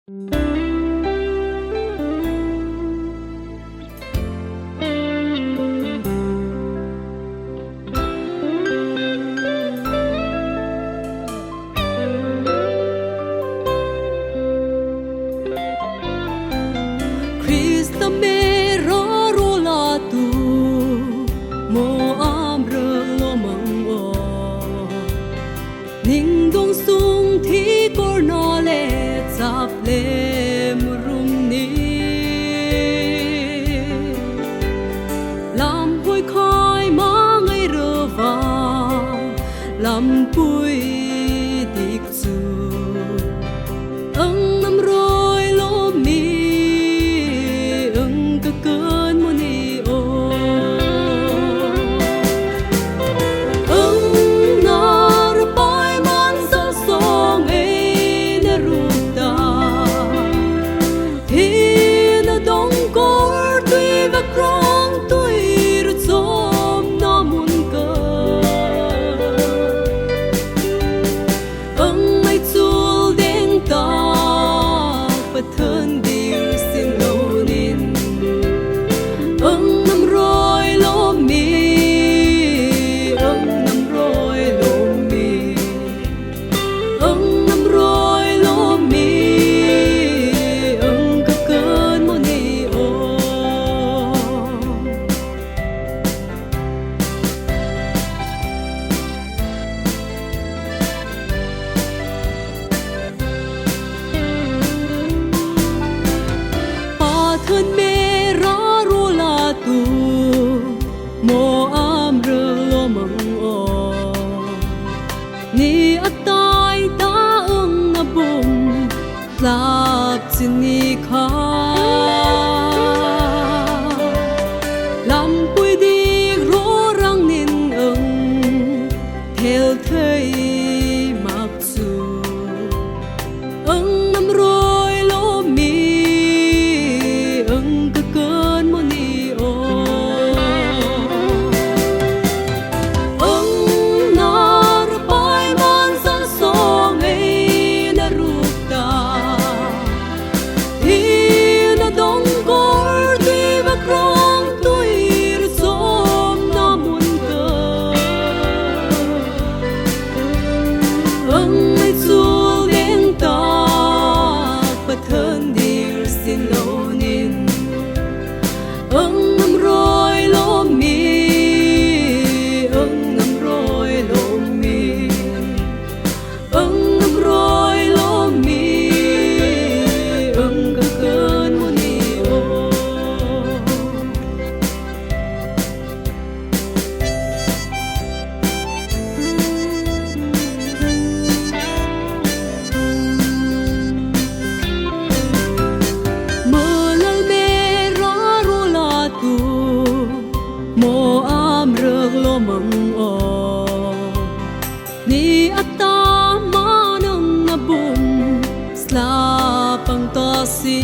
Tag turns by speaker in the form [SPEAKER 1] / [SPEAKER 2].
[SPEAKER 1] Krista me ro la tu mo am rơ lo mang o ning dong sung thi kor no le chap le murum ni lam hoi khoi ma ngai rơ va lam pui dik chu ang nam roi lo mi cơn mùa ni ô nار bay man sa song ấy na ruta thì na dong cor tuy và krong tuy rut som na mun cơ mai chul đen ta bất thân dir xin lâu nín nam roi lo mi nam roi lo mi nam roi lo mi cái cơn mùa ni ô pa thân mê mo am rơ lo mang o ni atai ta na bum lap chin ni kha lam pui di ro rang nin theo thei mak su nam roi lo mi cái cơn mùa ni ô thân dir xin lâu nín nam roi lo mi nam roi lo mi nam roi lo mi cái cơn mùa ni ô mo am rơ lo mang o ni ata ma nang na bum sla pang to si